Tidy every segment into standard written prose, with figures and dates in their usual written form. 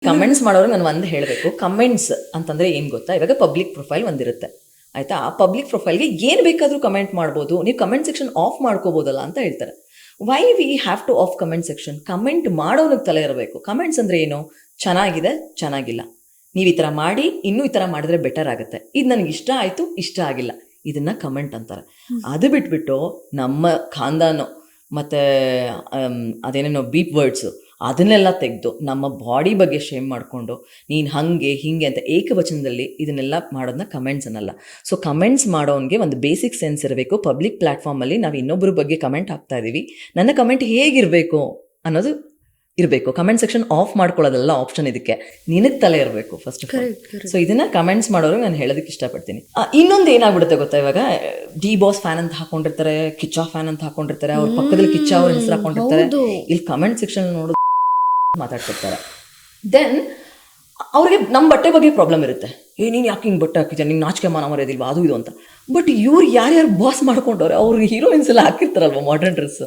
Comments ಮಾಡೋರು ನಾನು ಒಂದು ಹೇಳಬೇಕು, ಕಮೆಂಟ್ಸ್ ಅಂತಂದರೆ ಏನು ಗೊತ್ತಾ, ಇವಾಗ ಪಬ್ಲಿಕ್ ಪ್ರೊಫೈಲ್ ಒಂದಿರುತ್ತೆ ಆಯಿತಾ, ಆ ಪಬ್ಲಿಕ್ ಪ್ರೊಫೈಲ್ಗೆ ಏನು ಬೇಕಾದರೂ ಕಮೆಂಟ್ ಮಾಡ್ಬೋದು, ನೀವು ಕಮೆಂಟ್ ಸೆಕ್ಷನ್ ಆಫ್ ಮಾಡ್ಕೋಬೋದಲ್ಲ ಅಂತ ಹೇಳ್ತಾರೆ. Why we have to off comment section? Comment ಮಾಡೋನಿಗೆ ತಲೆ ಇರಬೇಕು. ಕಮೆಂಟ್ಸ್ ಅಂದರೆ ಏನು? ಚೆನ್ನಾಗಿದೆ, ಚೆನ್ನಾಗಿಲ್ಲ, ನೀವು ಈ ಥರ ಮಾಡಿ, ಇನ್ನೂ ಈ ಥರ ಮಾಡಿದ್ರೆ ಬೆಟರ್ ಆಗುತ್ತೆ, ಇದು ನನಗೆ ಇಷ್ಟ ಆಯಿತು, ಇಷ್ಟ ಆಗಿಲ್ಲ, ಇದನ್ನು ಕಮೆಂಟ್ ಅಂತಾರೆ. ಅದು ಬಿಟ್ಬಿಟ್ಟು ನಮ್ಮ ಖಾನ್ದಾನು ಮತ್ತು ಅದೇನೇನೋ ಬೀಪ್ ವರ್ಡ್ಸು ಅದನ್ನೆಲ್ಲ ತೆಗೆದು ನಮ್ಮ ಬಾಡಿ ಬಗ್ಗೆ ಶೇಮ್ ಮಾಡಿಕೊಂಡು ನೀನು ಹಾಗೆ ಹೀಗೆ ಅಂತ ಏಕವಚನದಲ್ಲಿ ಇದನ್ನೆಲ್ಲ ಮಾಡೋದನ್ನ ಕಮೆಂಟ್ಸ್ ಅನ್ನಲ್ಲ. ಸೊ ಕಮೆಂಟ್ಸ್ ಮಾಡೋನಿಗೆ ಒಂದು ಬೇಸಿಕ್ ಸೆನ್ಸ್ ಇರಬೇಕು. ಪಬ್ಲಿಕ್ ಪ್ಲ್ಯಾಟ್ಫಾರ್ಮಲ್ಲಿ ನಾವು ಇನ್ನೊಬ್ಬರ ಬಗ್ಗೆ ಕಮೆಂಟ್ ಹಾಕ್ತಾ ಇದ್ದೀವಿ, ನನ್ನ ಕಮೆಂಟ್ ಹೇಗಿರಬೇಕು ಅನ್ನೋದು ಇರಬೇಕು. ಕಮೆಂಟ್ ಸೆಕ್ಷನ್ ಆಫ್ ಮಾಡ್ಕೊಳ್ಳೋದಲ್ಲ ಆಪ್ಷನ್, ಇದಕ್ಕೆ ನಿನಗೆ ತಲೆ ಇರಬೇಕು ಫಸ್ಟ್ ಆಫ್ ಆಲ್. ಸೊ ಇದನ್ನ ಕಮೆಂಟ್ಸ್ ಮಾಡೋರು ನಾನು ಹೇಳೋದಕ್ಕೆ ಇಷ್ಟಪಡ್ತೀನಿ. ಇನ್ನೊಂದು ಏನಾಗ್ಬಿಡುತ್ತೆ ಗೊತ್ತಾ, ಇವಾಗ ಡಿ ಬಾಸ್ ಫ್ಯಾನ್ ಅಂತ ಹಾಕೊಂಡಿರ್ತಾರೆ, ಕಿಚ್ಚಾ ಫ್ಯಾನ್ ಅಂತ ಹಾಕೊಂಡಿರ್ತಾರೆ, ಅವ್ರ ಪಕ್ಕದಲ್ಲಿ ಕಿಚ್ಚಾ ಅವ್ರ ಹೆಸರು ಹಾಕೊಂಡಿರ್ತಾರೆ, ಇಲ್ಲಿ ಕಮೆಂಟ್ ಸೆಕ್ಷನ್ ನೋಡೋದು ಮಾತಾಡ್ತಿರ್ತಾರೆ. ದೆನ್ ಅವ್ರಿಗೆ ನಮ್ಮ ಬಟ್ಟೆ ಬಗ್ಗೆ ಪ್ರಾಬ್ಲಮ್ ಇರುತ್ತೆ, ನೀನು ಯಾಕೆ ಹಿಂಗೆ ಬಟ್ಟೆ ಹಾಕಿದ್ಯಾ, ನಿಂಗೆ ನಾಚಿಕೆ ಮಾನ ಮರ್ಯಾದಿಲ್ವಾ, ಅದು ಇದು ಅಂತ. ಬಟ್ ಇವ್ರು ಯಾರ್ಯಾರು ಬಾಸ್ ಮಾಡ್ಕೊಂಡವ್ರೆ, ಅವ್ರಿಗೆ ಹೀರೋಯಿನ್ಸ್ ಎಲ್ಲ ಹಾಕಿರ್ತಾರಲ್ವ modern dress,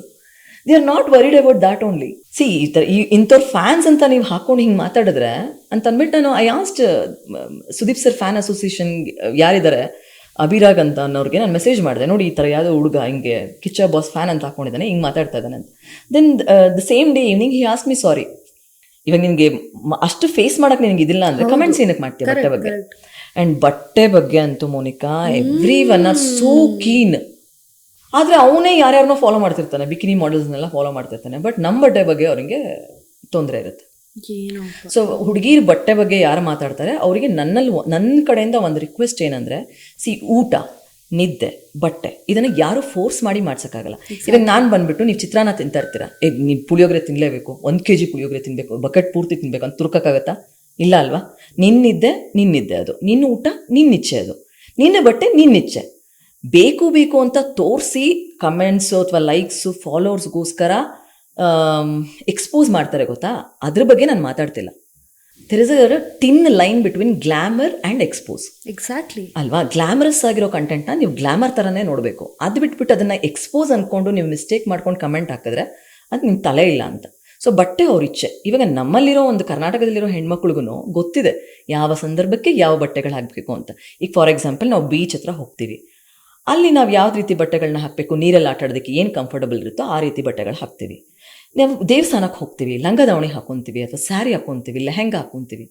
they are not worried about that only. See ಈ ಥರ ಇಂಥವ್ರ ಫ್ಯಾನ್ಸ್ ಅಂತ ನೀವು ಹಾಕೊಂಡು ಹಿಂಗೆ ಮಾತಾಡಿದ್ರೆ ಅಂತ ಅಂದ್ಬಿಟ್ಟು ನಾನು I asked Sudeep sir fan association ಯಾರಿದ್ದಾರೆ ಅಭಿರಾಗ್ ಅಂತ ಅನ್ನೋರಿಗೆ ನಾನು ಮೆಸೇಜ್ ಮಾಡಿದೆ, ನೋಡಿ ಈ ಥರ ಯಾವುದೋ ಹುಡುಗ ಹಿಂಗೆ ಕಿಚ್ಚ ಬಾಸ್ ಫ್ಯಾನ್ ಅಂತ ಹಾಕೊಂಡಿದ್ದಾನೆ, ಹಿಂಗೆ ಮಾತಾಡ್ತಾ ಇದ್ದಾನೆ ಅಂತ. Then the same day evening he ask me sorry, ಇವಾಗ ನಿನಗೆ ಅಷ್ಟು ಫೇಸ್ ಮಾಡಕ್ಕೆ ನಿನಗೆ ಇದಿಲ್ಲ ಅಂದರೆ ಕಮೆಂಟ್ಸ್ ಏನಕ್ಕೆ ಮಾಡ್ತೀವಿ ಬಟ್ಟೆ ಬಗ್ಗೆ. ಆ್ಯಂಡ್ ಬಟ್ಟೆ ಬಗ್ಗೆ ಅಂತೂ Monica everyone are so keen. ಆದರೆ ಅವನೇ ಯಾರ್ಯಾರನ್ನೋ ಫಾಲೋ ಮಾಡ್ತಿರ್ತಾನೆ, ಬಿಕಿನಿ ಮಾಡೆಲ್ಸ್ನೆಲ್ಲ ಫಾಲೋ ಮಾಡ್ತಿರ್ತಾನೆ, ಬಟ್ ನಮ್ಮ ಬಟ್ಟೆ ಬಗ್ಗೆ ಅವ್ರಿಗೆ ತೊಂದರೆ ಇರುತ್ತೆ. ಸೊ ಹುಡುಗಿರ ಬಟ್ಟೆ ಬಗ್ಗೆ ಯಾರು ಮಾತಾಡ್ತಾರೆ ಅವರಿಗೆ ನನ್ನ ಕಡೆಯಿಂದ ಒಂದು ರಿಕ್ವೆಸ್ಟ್ ಏನಂದರೆ, ಊಟ, ನಿದ್ದೆ, ಬಟ್ಟೆ ಇದನ್ನು ಯಾರು ಫೋರ್ಸ್ ಮಾಡಿ ಮಾಡ್ಸೋಕ್ಕಾಗಲ್ಲ. ಇವಾಗ ನಾನು ಬಂದುಬಿಟ್ಟು ನೀವು ಚಿತ್ರಾನ್ನ ತಿಂತಾ ಇರ್ತೀರಾ, ನೀವು ಪುಳಿಯೋಗರೆ ತಿನ್ನಲೇಬೇಕು, 1 kg ಪುಳಿಯೋಗರೆ ತಿನ್ನಬೇಕು, ಬಕೆಟ್ ಪೂರ್ತಿ ತಿನ್ನಬೇಕು ಅಂತ ತುರ್ಕೋಕ್ಕಾಗತ್ತಾ? ಇಲ್ಲ ಅಲ್ವಾ? ನಿನ್ನಿದ್ದೆ ಅದು, ನಿನ್ನ ಊಟ ನಿನ್ನಿಚ್ಛೆ, ಅದು ನಿನ್ನ ಬಟ್ಟೆ ನಿನ್ನಿಚ್ಛೆ. ಬೇಕು ಅಂತ ತೋರಿಸಿ ಕಮೆಂಟ್ಸು ಅಥವಾ ಲೈಕ್ಸು ಫಾಲೋವರ್ಸ್ಗೋಸ್ಕರ ಎಕ್ಸ್ಪೋಸ್ ಮಾಡ್ತಾರೆ ಗೊತ್ತಾ, ಅದ್ರ ಬಗ್ಗೆ ನಾನು ಮಾತಾಡ್ತಿಲ್ಲ. There is a thin line between glamour and expose. Exactly ಅಲ್ವಾ? ಗ್ಲಾಮರಸ್ ಆಗಿರೋ ಕಂಟೆಂಟ್ನ ನೀವು ಗ್ಲಾಮರ್ ಥರನೇ ನೋಡಬೇಕು, ಅದು ಬಿಟ್ಬಿಟ್ಟು ಅದನ್ನು ಎಕ್ಸ್ಪೋಸ್ ಅಂದ್ಕೊಂಡು ನೀವು ಮಿಸ್ಟೇಕ್ ಮಾಡ್ಕೊಂಡು ಕಮೆಂಟ್ ಹಾಕಿದ್ರೆ ಅದು ನಿಮ್ಮ ತಲೆ ಇಲ್ಲ ಅಂತ. ಸೊ ಬಟ್ಟೆ ಅವ್ರ ಇಚ್ಛೆ. ಇವಾಗ ನಮ್ಮಲ್ಲಿರೋ ಒಂದು ಕರ್ನಾಟಕದಲ್ಲಿರೋ ಹೆಣ್ಮಕ್ಳಿಗೂ ಗೊತ್ತಿದೆ ಯಾವ ಸಂದರ್ಭಕ್ಕೆ ಯಾವ ಬಟ್ಟೆಗಳು ಹಾಕಬೇಕು ಅಂತ. ಈಗ ಫಾರ್ ಎಕ್ಸಾಂಪಲ್ ನಾವು ಬೀಚ್ ಹತ್ರ ಹೋಗ್ತೀವಿ, ಅಲ್ಲಿ ನಾವು ಯಾವ ರೀತಿ ಬಟ್ಟೆಗಳನ್ನ ಹಾಕಬೇಕು, ನೀರಲ್ಲಿ ಆಟ ಆಡೋದಕ್ಕೆ ಏನು ಕಂಫರ್ಟಬಲ್ ಇರುತ್ತೋ ಆ ರೀತಿ ಬಟ್ಟೆಗಳು ಹಾಕ್ತೀವಿ. ನಾವು ದೇವಸ್ಥಾನಕ್ಕೆ ಹೋಗ್ತೀವಿ, ಲಂಗ ದಾವಣಿ ಹಾಕೊತೀವಿ ಅಥವಾ ಸ್ಯಾರಿ ಹಾಕೊತೀವಿ, ಲೆಹೆಂಗಾ ಹಾಕೊತೀವಿ.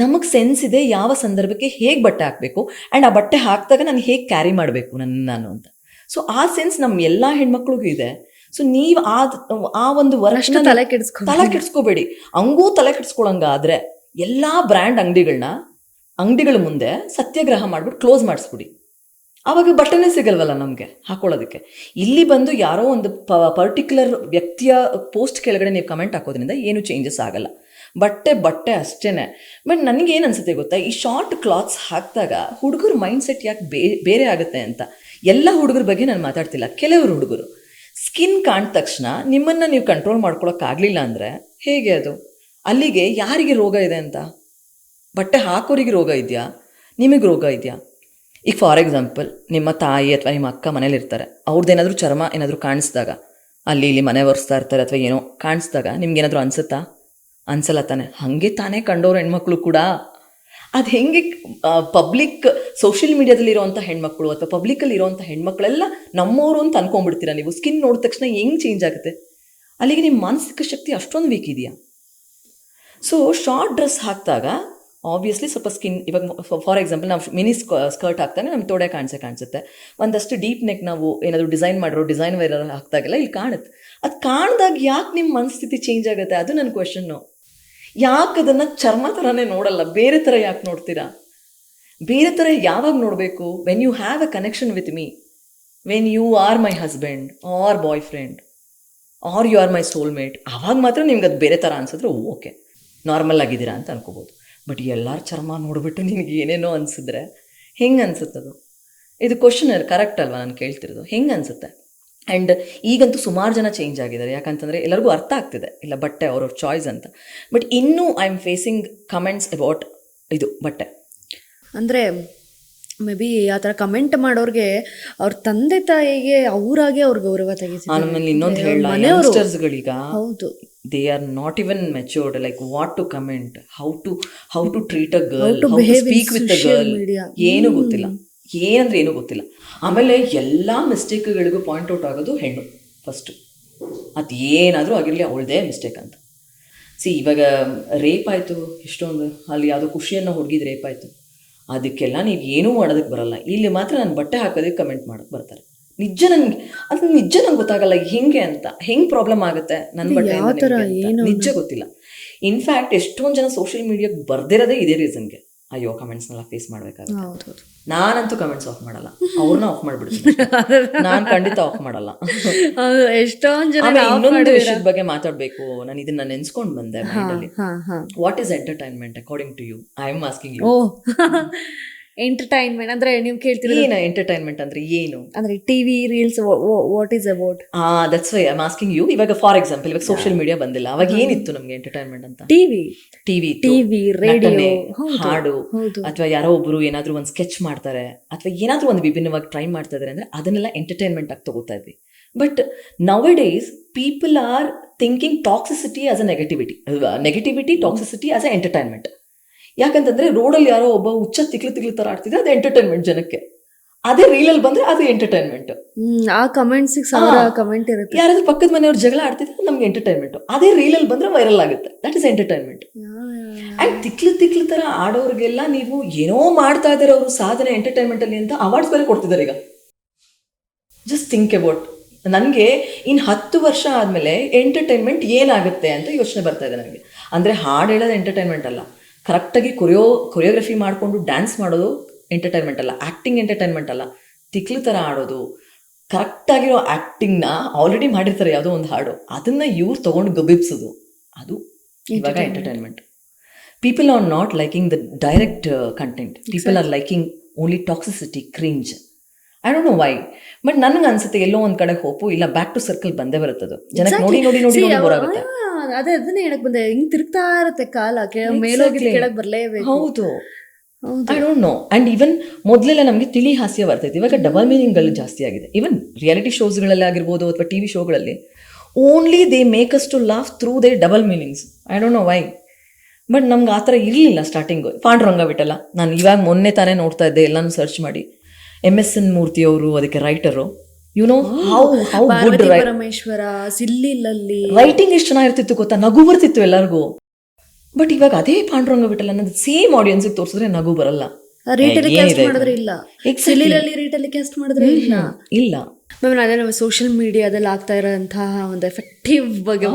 ನಮಗೆ ಸೆನ್ಸ್ ಇದೆ ಯಾವ ಸಂದರ್ಭಕ್ಕೆ ಹೇಗೆ ಬಟ್ಟೆ ಹಾಕಬೇಕು ಆ್ಯಂಡ್ ಆ ಬಟ್ಟೆ ಹಾಕಿದಾಗ ನಾನು ಹೇಗೆ ಕ್ಯಾರಿ ಮಾಡಬೇಕು ನಾನು ಅಂತ. ಸೊ ಆ ಸೆನ್ಸ್ ನಮ್ಮ ಎಲ್ಲ ಹೆಣ್ಮಕ್ಳಿಗೂ ಇದೆ. ಸೊ ನೀವು ಆ ಒಂದು ವರ್ಷ ತಲೆ ಕೆಡಿಸ್ಕೋಬೇಡಿ. ಹಂಗೂ ತಲೆ ಕೆಡಿಸ್ಕೊಳಂಗಾದ್ರೆ ಎಲ್ಲ ಬ್ರ್ಯಾಂಡ್ ಅಂಗಡಿಗಳ ಮುಂದೆ ಸತ್ಯಾಗ್ರಹ ಮಾಡಿಬಿಟ್ಟು ಕ್ಲೋಸ್ ಮಾಡಿಸ್ಬಿಡಿ. ಆವಾಗ ಬಟ್ಟೆನೇ ಸಿಗಲ್ವಲ್ಲ ನಮಗೆ ಹಾಕೊಳ್ಳೋದಕ್ಕೆ. ಇಲ್ಲಿ ಬಂದು ಯಾರೋ ಒಂದು ಪರ್ಟಿಕ್ಯುಲರ್ ವ್ಯಕ್ತಿಯ ಪೋಸ್ಟ್ ಕೆಳಗಡೆ ನೀವು ಕಮೆಂಟ್ ಹಾಕೋದ್ರಿಂದ ಏನು ಚೇಂಜಸ್ ಆಗಲ್ಲ. ಬಟ್ಟೆ ಅಷ್ಟೇ. ಬಟ್ ನನಗೇನು ಅನಿಸುತ್ತೆ ಗೊತ್ತಾ, ಈ ಶಾರ್ಟ್ ಕ್ಲಾತ್ಸ್ ಹಾಕಿದಾಗ ಹುಡುಗರ ಮೈಂಡ್ ಸೆಟ್ ಯಾಕೆ ಬೇರೆ ಆಗುತ್ತೆ ಅಂತ. ಎಲ್ಲ ಹುಡುಗರ ಬಗ್ಗೆ ನಾನು ಮಾತಾಡ್ತಿಲ್ಲ, ಕೆಲವರು ಹುಡುಗರು ಸ್ಕಿನ್ ಕಾಣಿದ ತಕ್ಷಣ ನಿಮ್ಮನ್ನು ನೀವು ಕಂಟ್ರೋಲ್ ಮಾಡ್ಕೊಳಕ್ಕಾಗಲಿಲ್ಲ ಅಂದರೆ ಹೇಗೆ ಅದು? ಅಲ್ಲಿಗೆ ಯಾರಿಗೆ ರೋಗ ಇದೆ ಅಂತ? ಬಟ್ಟೆ ಹಾಕೋರಿಗೆ ರೋಗ ಇದೆಯಾ, ನಿಮಗೆ ರೋಗ ಇದೆಯಾ? ಈಗ ಫಾರ್ ಎಕ್ಸಾಂಪಲ್ ನಿಮ್ಮ ತಾಯಿ ಅಥವಾ ನಿಮ್ಮ ಅಕ್ಕ ಮನೇಲಿರ್ತಾರೆ, ಅವ್ರದ್ದೇನಾದರೂ ಚರ್ಮ ಏನಾದರೂ ಕಾಣಿಸ್ದಾಗ, ಅಲ್ಲಿ ಇಲ್ಲಿ ಮನೆ ಒರೆಸ್ತಾ ಇರ್ತಾರೆ ಅಥವಾ ಏನೋ ಕಾಣಿಸ್ದಾಗ ನಿಮ್ಗೇನಾದರೂ ಅನಿಸುತ್ತಾ? ಅನಿಸಲ್ಲ ತಾನೆ. ಹಾಗೆ ತಾನೇ ಕಂಡೋರು ಹೆಣ್ಮಕ್ಳು ಕೂಡ. ಅದು ಹೆಂಗೆ ಪಬ್ಲಿಕ್ ಸೋಷಿಯಲ್ ಮೀಡಿಯಾದಲ್ಲಿರೋವಂಥ ಹೆಣ್ಮಕ್ಳು ಅಥವಾ ಪಬ್ಲಿಕಲ್ಲಿ ಇರೋವಂಥ ಹೆಣ್ಮಕ್ಳೆಲ್ಲ ನಮ್ಮವರು ಅಂತ ಅನ್ಕೊಂಡ್ಬಿಡ್ತೀರಾ ನೀವು. ಸ್ಕಿನ್ ನೋಡಿದ ತಕ್ಷಣ ಹೆಂಗೆ ಚೇಂಜ್ ಆಗುತ್ತೆ? ಅಲ್ಲಿಗೆ ನಿಮ್ಮ ಮಾನಸಿಕ ಶಕ್ತಿ ಅಷ್ಟೊಂದು ವೀಕ್ ಇದೆಯಾ? ಸೊ ಶಾರ್ಟ್ ಡ್ರೆಸ್ ಹಾಕಿದಾಗ ಆಬ್ವಿಯಸ್ಲಿ ಸ್ವಲ್ಪ ಸ್ಕಿನ್, ಇವಾಗ ಫಾರ್ ಎಕ್ಸಾಂಪಲ್ ನಾವು ಮಿನಿ ಸ್ಕರ್ಟ್ ಹಾಕ್ದಾಗ ನಮ್ಮ ತೊಡೆ ಕಾಣಿಸುತ್ತೆ. ಒಂದಷ್ಟು ಡೀಪ್ ನೆಕ್ ನಾವು ಏನಾದರೂ ಡಿಸೈನ್ ವೇರ್ ಹಾಕಿದಾಗೆಲ್ಲ ಇಲ್ಲಿ ಕಾಣುತ್ತೆ. ಅದು ಕಾಣಿದಾಗ ಯಾಕೆ ನಿಮ್ಮ ಮನಸ್ಥಿತಿ ಚೇಂಜ್ ಆಗುತ್ತೆ? ಅದು ನನ್ನ ಕ್ವೆಶನ್ನು. ಯಾಕೆ ಅದನ್ನು ಚರ್ಮ ಥರನೇ ನೋಡಲ್ಲ, ಬೇರೆ ಥರ ಯಾಕೆ ನೋಡ್ತೀರಾ? ಬೇರೆ ಥರ ಯಾವಾಗ ನೋಡಬೇಕು? When you have a connection with me, when you are my husband or boyfriend or you are my soulmate, ಆವಾಗ ಮಾತ್ರ ನಿಮ್ಗೆ ಅದು ಬೇರೆ ಥರ ಅನಿಸಿದ್ರೆ ಓಕೆ, ನಾರ್ಮಲ್ ಆಗಿದ್ದೀರಾ ಅಂತ ಅನ್ಕೋಬೋದು. ಬಟ್ ಎಲ್ಲರ ಚರ್ಮ ನೋಡಿಬಿಟ್ಟು ನಿನಗೆ ಏನೇನೋ ಅನಿಸಿದ್ರೆ ಹೆಂಗೆ ಅನಿಸುತ್ತದು? ಇದು ಕ್ವಶನ್ ಕರೆಕ್ಟ್ ಅಲ್ವಾ ನಾನು ಕೇಳ್ತಿರೋದು? ಹೆಂಗೆ ಅನಿಸುತ್ತೆ? ಆ್ಯಂಡ್ ಈಗಂತೂ ಸುಮಾರು ಜನ ಚೇಂಜ್ ಆಗಿದ್ದಾರೆ, ಯಾಕಂತಂದರೆ ಎಲ್ಲರಿಗೂ ಅರ್ಥ ಆಗ್ತಿದೆ ಇಲ್ಲ ಬಟ್ಟೆ ಅವ್ರವ್ರ ಚಾಯ್ಸ್ ಅಂತ. ಬಟ್ ಇನ್ನೂ I am facing comments about ಇದು ಬಟ್ಟೆ. ಅಂದರೆ ಮೇ ಬಿ ಆ ಥರ ಕಮೆಂಟ್ ಮಾಡೋರಿಗೆ ಅವ್ರ ತಂದೆ ತಾಯಿಗೆ ಅವರಾಗೆ ಅವ್ರ ಗೌರವ ತೆಗಿತಾರೆ. ಆಮೇಲೆ ಇನ್ನೊಂದು ಹೇಳ, ಯಂಗ್ಸ್ಟರ್ಸ್ಗಳೀಗ ಹೌದು they are not even matured, like what to comment, how to treat a girl, to how to behave in speak with a social girl, media. ಏನೂ ಗೊತ್ತಿಲ್ಲ, ಏನಂದ್ರೆ ಏನೂ ಗೊತ್ತಿಲ್ಲ. ಆಮೇಲೆ ಎಲ್ಲ ಮಿಸ್ಟೇಕ್ಗಳಿಗೂ ಪಾಯಿಂಟ್ ಔಟ್ ಆಗೋದು ಹೆಣ್ಣು ಫಸ್ಟು. ಅದು ಏನಾದರೂ ಆಗಿರಲಿ ಅವಳದೇ ಮಿಸ್ಟೇಕ್ ಅಂತ. ಇವಾಗ ರೇಪ್ ಆಯಿತು, ಎಷ್ಟೊಂದು ಅಲ್ಲಿ ಯಾವುದೋ ಖುಷಿಯನ್ನು ಹುಡುಗಿದ ರೇಪ್ ಆಯಿತು, ಅದಕ್ಕೆಲ್ಲ ನೀವು ಏನೂ ಮಾಡೋದಕ್ಕೆ ಬರಲ್ಲ. ಇಲ್ಲಿ ಮಾತ್ರ ನಾನು ಬಟ್ಟೆ ಹಾಕೋದಕ್ಕೆ ಕಮೆಂಟ್ ಮಾಡೋಕ್ಕೆ ಬರ್ತಾರೆ. ನಿಜ ನಂಗೆ ಗೊತ್ತಾಗಲ್ಲ ಹೆಂಗೆ ಅಂತ, ಹೆಂಗೆ ಪ್ರಾಬ್ಲಮ್ ಆಗುತ್ತೆ ನನ್ನ ಬಟ್ಟೆ, ನಿಜ ಗೊತ್ತಿಲ್ಲ. ಇನ್ಫ್ಯಾಕ್ಟ್ ಎಷ್ಟೊಂದು ಜನ ಸೋಷಿಯಲ್ ಮೀಡಿಯಾಗೆ ಬರ್ದಿರೋದೇ ಇದೇ ರೀಸನ್ಗೆ, ಅಯ್ಯೋ ಕಮೆಂಟ್ಸ್ನೆಲ್ಲ ಫೇಸ್ ಮಾಡಬೇಕಾಗುತ್ತೆ. ನಾನಂತೂ ಕಮೆಂಟ್ಸ್ ಆಫ್ ಮಾಡಲ್ಲ, ಅವ್ರನ್ನ ಆಫ್ ಮಾಡಿಬಿಡ್ತೀನಿ. ನಾನು ಖಂಡಿತ ಆಫ್ ಮಾಡಲ್ಲ. ಎಷ್ಟೊಂದು ಜನ ಇನ್ನೊಂದು ವಿಷಯದ ಬಗ್ಗೆ ಮಾತಾಡಬೇಕು, ನಾನು ಇದನ್ನ ನೆನ್ಸ್ಕೊಂಡು ಬಂದೆ ಮೈಂಡಲ್ಲಿ. What is entertainment according to you? I am asking you. Entertainment ಅಂದ್ರೆ ನೀವು ಕೇಳ್ತೀರಿ ಏನು ಎಂಟರ್ಟೈನ್ಮೆಂಟ್ ಅಂದ್ರೆ ಏನು? ಅಂದ್ರೆ TV reels what is about? That's why I am asking you. ಇವಾಗ ಫಾರ್ ಎಕ್ಸಾಂಪಲ್ ಇವಾಗ ಸೋಷಿಯಲ್ ಮೀಡಿಯಾ ಬಂದಿಲ್ಲ, ಅವಾಗ ಏನಿತ್ತು ನಮ್ಗೆ ಎಂಟರ್ಟೈನ್ಮೆಂಟ್ ಅಂತ? ಟಿವಿ, ರೇಡಿಯೋ, ಹಾಡು, ಅಥವಾ ಯಾರೋ ಒಬ್ರು ಏನಾದ್ರು ಒಂದು ಸ್ಕೆಚ್ ಮಾಡ್ತಾರೆ ಅಥವಾ ಏನಾದ್ರೂ ಒಂದು ವಿಭಿನ್ನವಾಗಿ ಟ್ರೈ ಮಾಡ್ತಾ ಇದಾರೆ ಅಂದ್ರೆ ಅದನ್ನೆಲ್ಲ ಎಂಟರ್ಟೈನ್ಮೆಂಟ್ ಆಗಿ ತಗೋತಾ ಇದ್ವಿ. But now A days people are thinking toxicity as a negativity toxicity as a entertainment. ಯಾಕಂತಂದ್ರೆ ರೋಡಲ್ಲಿ ಯಾರೋ ಒಬ್ಬ ಹುಚ್ಚ ತಿಕ್ಲು ತರ ಆಡ್ತಿದ್ರೆ ಅದು ಎಂಟರ್ಟೈನ್ಮೆಂಟ್ ಜನಕ್ಕೆ, ಅದೇ ರೀಲಲ್ಲಿ ಬಂದ್ರೆ ಅದು ಎಂಟರ್ಟೈನ್ಮೆಂಟ್. ಆ ಕಮೆಂಟ್ಸ್ ಕಮೆಂಟ್ ಇರುತ್ತೆ. ಯಾರಾದ್ರೂ ಪಕ್ಕದ ಮನೆಯವ್ರು ಜಗಳ ಆಡ್ತಿದ್ರೆ ನಮ್ಗೆ ಎಂಟರ್ಟೈನ್ಮೆಂಟ್, ಅದೇ ರೀಲಲ್ಲಿ ಬಂದ್ರೆ ವೈರಲ್ ಆಗುತ್ತೆ, ದಟ್ ಇಸ್ ಎಂಟರ್ಟೈನ್ಮೆಂಟ್. ಅಂಡ್ ತಿಕ್ಲು ತರ ಆಡೋರಿಗೆಲ್ಲ ನೀವು ಏನೋ ಮಾಡ್ತಾ ಇದಾರೆ ಅವರು ಸಾಧನೆ ಎಂಟರ್ಟೈನ್ಮೆಂಟ್ ಅಲ್ಲಿ ಅಂತ ಅವಾರ್ಡ್ಸ್ ಬೇರೆ ಕೊಡ್ತಿದ್ದಾರೆ ಈಗ. Just think about. ನನಗೆ ಇನ್ನು 10 ವರ್ಷ ಆದಮೇಲೆ ಎಂಟರ್ಟೈನ್ಮೆಂಟ್ ಏನಾಗುತ್ತೆ ಅಂತ ಯೋಚನೆ ಬರ್ತಾ ಇದೆ ನನಗೆ. ಅಂದರೆ ಹಾಡು ಹೇಳೋದು ಎಂಟರ್ಟೈನ್ಮೆಂಟ್ ಅಲ್ಲ, ಕರೆಕ್ಟಾಗಿ ಕೊರಿಯೋಗ್ರಫಿ ಮಾಡಿಕೊಂಡು ಡ್ಯಾನ್ಸ್ ಮಾಡೋದು ಎಂಟರ್ಟೈನ್ಮೆಂಟ್ ಅಲ್ಲ, ಆ್ಯಕ್ಟಿಂಗ್ ಎಂಟರ್ಟೈನ್ಮೆಂಟ್ ಅಲ್ಲ. ತಿಕ್ಲು ಥರ ಆಡೋದು, ಕರೆಕ್ಟಾಗಿರೋ ಆ್ಯಕ್ಟಿಂಗ್ನ ಆಲ್ರೆಡಿ ಮಾಡಿರ್ತಾರೆ ಯಾವುದೋ ಒಂದು ಹಾಡು, ಅದನ್ನು ಇವ್ರು ತೊಗೊಂಡು ಗಬಿಬ್ಸೋದು, ಅದು ಇವಾಗ entertainment. People are not liking the direct content, people are liking only toxicity, cringe. I don't know why, but ನನಗೆ ಅನ್ಸುತ್ತೆ ಎಲ್ಲೋ ಒಂದ್ ಕಡೆ ಹೋಪು ಇಲ್ಲ ಬ್ಯಾಕ್ ಟು ಸರ್ಕಲ್ ಬಂದೇ ಬರುತ್ತದು. ಜನಕ್ಕೆ ನೋಡಿ ನೋಡಿ ನೋಡಿ ನೋಡಿ ಬರಾಗುತ್ತೆ. ಅದನ್ನೇ ಹೇಳಕ್ ಬಂದೆ, ಹಿಂಗ್ ತಿರುಗ್ತಾ ಇರುತ್ತೆ ಕಾಲ, ಮೇಲೋಗಿ ಕೆಳಗೆ ಬರಲೇಬೇಕು. ಹೌದು, I don't no. And even ಮೊದಲೆಲ್ಲ ನಮಗೆ ತಿಳಿ ಹಾಸ್ಯ ಬರ್ತೈತೆ, ಇವಾಗ ಡಬಲ್ ಮೀನಿಂಗ್ಗಳು ಜಾಸ್ತಿ ಆಗಿದೆ. ಈವನ್ ರಿಯಾಲಿಟಿ ಶೋಸ್ಗಳಲ್ಲಿ ಆಗಿರ್ಬೋದು ಅಥವಾ ಟಿವಿ ಶೋಗಳಲ್ಲಿ only they make us to laugh through they double meanings. I don't know why, but ನಮ್ಗೆ ಆ ಥರ ಇರಲಿಲ್ಲ ಸ್ಟಾರ್ಟಿಂಗು. ಪಾಂಡುರಂಗ ಬಿಟ್ಟಲ್ಲ, ನಾನು ಇವಾಗ ಮೊನ್ನೆ ತಾನೇ ನೋಡ್ತಾ ಇದ್ದೆ, ಎಲ್ಲಾನು ಸರ್ಚ್ ಮಾಡಿ. MSN ಮೂರ್ತಿ ಅವರು ಅದಕ್ಕೆ writer. You know how good Parameshwara Silli Lalli writing ಎಷ್ಟು ಚೆನ್ನಾಗಿರ್ತಿತ್ತು ಗೊತ್ತಾ, ನಗು ಬರ್ತಿತ್ತು ಎಲ್ಲರಿಗೂ. ಬಟ್ ಇವಾಗ ಅದೇ ಪಾಂಡುರಂಗ ಬಿಟ್ಟಲ್ಲ ಅನ್ನೋದು ಸೇಮ್ ಆಡಿಯನ್ಸ್ಗೆ ತೋರಿಸಿದ್ರೆ ನಗು ಬರಲ್ಲ. ಇಲ್ಲ ಮ್ಯಾಮ್, ಅದೇ ನಮ್ಮ ಸೋಷಿಯಲ್ ಮೀಡಿಯಾದಲ್ಲಿ ಆಗ್ತಾ ಇರೋಂತಹ ಒಂದು ಎಫೆಕ್ಟಿವ್ ಬಗ್ಗೆ.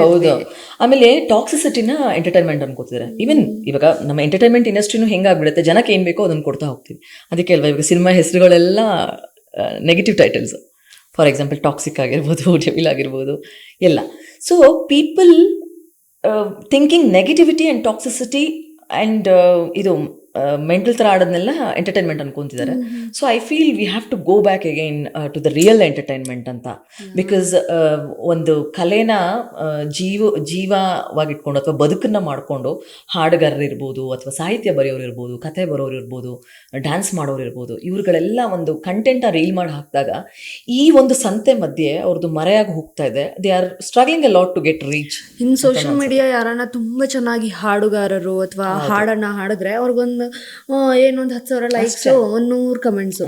ಹೌದು. ಆಮೇಲೆ ಟಾಕ್ಸಿಸಿಟಿನ ಎಂಟರ್ಟೈನ್ಮೆಂಟ್ ಅನ್ಕೋತಿದ್ದಾರೆ. ಈವನ್ ಇವಾಗ ನಮ್ಮ ಎಂಟರ್ಟೈನ್ಮೆಂಟ್ ಇಂಡಸ್ಟ್ರಿನೂ ಹೆಂಗಾಗ್ಬಿಡುತ್ತೆ, ಜನಕ್ಕೆ ಏನ್ ಬೇಕೋ ಅದನ್ನ ಕೊಡ್ತಾ ಹೋಗ್ತೀವಿ. ಅದಕ್ಕೆ ಅಲ್ವಾ ಇವಾಗ ಸಿನಿಮಾ ಹೆಸರುಗಳೆಲ್ಲ negative titles. For example toxic ಆಗಿರ್ಬೋದು, ಡೆವಿಲ್ ಆಗಿರ್ಬೋದು ಎಲ್ಲ. So people thinking negativity and toxicity and ಇದು ಮೆಂಟಲ್ ಥರ ಆಡೋದನ್ನೆಲ್ಲ ಎಂಟರ್ಟೈನ್ಮೆಂಟ್ ಅನ್ಕೊಂತಿದ್ದಾರೆ. So I feel we have to go back again to the real entertainment ಅಂತ. ಬಿಕಾಸ್ ಒಂದು ಕಲೆನ ಜೀವವಾಗಿಟ್ಕೊಂಡು ಅಥವಾ ಬದುಕನ್ನು ಮಾಡಿಕೊಂಡು ಹಾಡುಗಾರರು ಇರ್ಬೋದು ಅಥವಾ ಸಾಹಿತ್ಯ ಬರೆಯೋರು ಇರ್ಬೋದು, ಕತೆ ಬರೋರು ಇರ್ಬೋದು, ಡ್ಯಾನ್ಸ್ ಮಾಡೋರು ಇರ್ಬೋದು, ಇವ್ರುಗಳೆಲ್ಲ ಒಂದು ಕಂಟೆಂಟ್ನ ರೀಲ್ ಮಾಡಿ ಹಾಕಿದಾಗ ಈ ಒಂದು ಸಂತೆ ಮಧ್ಯೆ ಅವ್ರದ್ದು ಮರೆಯಾಗಿ ಹೋಗ್ತಾ ಇದೆ. They are struggling a lot to get reach. In social media ಯಾರನ್ನ ತುಂಬಾ ಚೆನ್ನಾಗಿ ಹಾಡುಗಾರರು ಅಥವಾ ಹಾಡನ್ನ ಹಾಡಿದ್ರೆ ಅವ್ರಿಗೊಂದು ಏನೊಂದು 10,000 ಲೈಕ್ಸ್, 100 ಕಮೆಂಟ್ಸ್,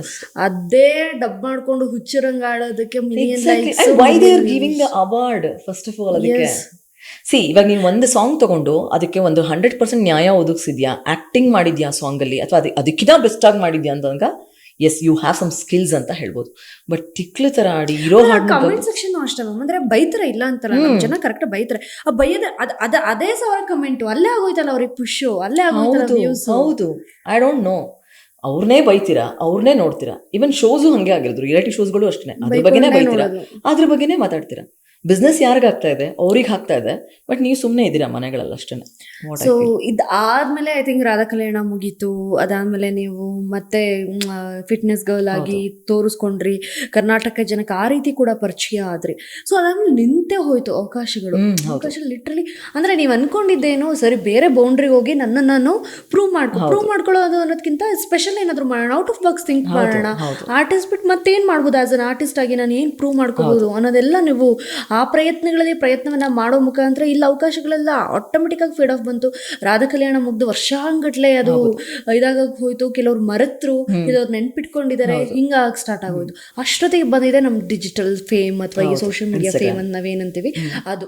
ಅದೇ ಡಬ್ ಮಾಡ್ಕೊಂಡು ಹುಚ್ಚರಂಗ ಆಡೋದಕ್ಕೆ million likes. Why they are giving the award first of all? ಅದಕ್ಕೆ ಇವಾಗ ನೀನು ಒಂದು ಸಾಂಗ್ ತಗೊಂಡು ಅದಕ್ಕೆ ಒಂದು 100% ನ್ಯಾಯ ಒದಗಿಸಿದ್ಯಾ, ಆಕ್ಟಿಂಗ್ ಮಾಡಿದ್ಯಾ ಸಾಂಗಲ್ಲಿ, ಅಥವಾ ಅದಕ್ಕಿಂತ ಬೆಸ್ಟ್ ಆಗಿ ಮಾಡಿದ್ಯಾ ಅಂತಂದಾಗ yes you have some skills ಅಂತ ಹೇಳ್ಬೋದು. ಬಟ್ ತಿಕ್ಲು ತರ ಆಡಿ ಇರೋ ಕಮೆಂಟ್ ಸೆಕ್ಷನ್ ಅಷ್ಟೇ ಮ್ಯಾಮ್. ಅಂದ್ರೆ ಬೈತಾರೆ, ಇಲ್ಲ ಅಂತಾರ, ಜನ ಕರೆಕ್ಟ್ ಬೈತಾರೆ. ಆ ಬೈಯದ ಅದೇ 1000 ಕಮೆಂಟ್ ಅಲ್ಲೇ ಆಗೋಯ್ತಲ್ಲ ಅವ್ರಿಗೆ ಪುಷ್, ಅಲ್ಲೇ ಆಗೋಯ್ತಲ್ಲ. ಹೌದು, ಐ ಡೋಂಟ್ ನೋ. ಅವ್ರನ್ನೇ ಬೈತೀರಾ, ಅವ್ರನ್ನೇ ನೋಡ್ತೀರಾ. ಈವನ್ ಶೋಸು ಹಂಗೆ ಆಗಿರೋದು, ರಿಯಾಲಿಟಿ ಶೋಸ್ಗಳು ಅಷ್ಟೇ, ಅದ್ರ ಬಗ್ಗೆನೇ ಬೈತೀರಾ, ಅದ್ರ ಬಗ್ಗೆನೇ ಮಾತಾಡ್ತೀರಾ. ಬಿಸ್ನೆಸ್ ಯಾರಿಗ ಆಗ್ತಾ ಇದೆ ಅವ್ರಿಗೆ ಆಗ್ತಾ ಇದೆ, ಬಟ್ ನೀವು ಸುಮ್ಮನೆ ಇದ್ದೀರಾ ಮನೆಗಳಲ್ಲಿ ಅಷ್ಟೇ. ಸೊ ಇದಾದ್ಮೇಲೆ ಐ ಥಿಂಕ್ ರಾಧಾ ಕಲ್ಯಾಣ ಮುಗೀತು. ಅದಾದ್ಮೇಲೆ ನೀವು ಮತ್ತೆ ಫಿಟ್ನೆಸ್ ಗರ್ಲ್ ಆಗಿ ತೋರಿಸ್ಕೊಂಡ್ರಿ, ಕರ್ನಾಟಕ ಜನಕ್ಕೆ ಆ ರೀತಿ ಕೂಡ ಪರಿಚಯ ಆದ್ರಿ. ಸೊ ಅದಾದ್ಮೇಲೆ ನಿಂತೆ ಹೋಯ್ತು ಅವಕಾಶಗಳು. ಲಿಟ್ರಲಿ ಅಂದ್ರೆ ನೀವು ಅನ್ಕೊಂಡಿದ್ದೇನು ಸರಿ, ಬೇರೆ ಬೌಂಡ್ರಿಗೆ ಹೋಗಿ ನನ್ನ ನಾನು ಪ್ರೂವ್ ಮಾಡ್ಕೊಳ್ಳೋದು ಅನ್ನೋದಕ್ಕಿಂತ ಸ್ಪೆಷಲ್ ಏನಾದ್ರು ಮಾಡೋಣ, ಔಟ್ ಆಫ್ ಬಾಕ್ಸ್ ಥಿಂಕ್ ಮಾಡೋಣ. ಆರ್ಟಿಸ್ಟ್ ಬಿಟ್ಟು ಮತ್ತೇನ್ ಮಾಡ್ಬೋದು, ಆಸ್ ಅನ್ ಆರ್ಟಿಸ್ಟ್ ಆಗಿ ನಾನು ಏನ್ ಪ್ರೂವ್ ಮಾಡ್ಕೋಬಹುದು ಅನ್ನೋದೆಲ್ಲ ನೀವು ಆ ಪ್ರಯತ್ನವನ್ನ ಮಾಡೋ ಮುಖಾಂತರ ಇಲ್ಲಿ ಅವಕಾಶಗಳೆಲ್ಲ ಆಟೋಮೆಟಿಕ್ ಆಗಿ ಫೇಡ್ ಆಫ್ ಬಂತು. ರಾಧಾ ಕಲ್ಯಾಣ ಮುಗ್ದು ವರ್ಷಾಂಗಟ್ಲೆ ಅದು ಇದಾಗ ಹೋಯ್ತು, ಕೆಲವ್ರು ಮರೆತರು, ಕೆಲವ್ರು ನೆನ್ಪಿಟ್ಕೊಂಡಿದ್ದಾರೆ, ಹಿಂಗಾಗಿ ಸ್ಟಾರ್ಟ್ ಆಗೋಯ್ತು. ಅಷ್ಟೊತ್ತಿಗೆ ಬಂದಿದೆ ನಮ್ ಡಿಜಿಟಲ್ ಫೇಮ್ ಅಥವಾ ಈ ಸೋಷಿಯಲ್ ಮೀಡಿಯಾ ಫೇಮ್ ಅಂತ ನಾವೇನಂತೀವಿ ಅದು.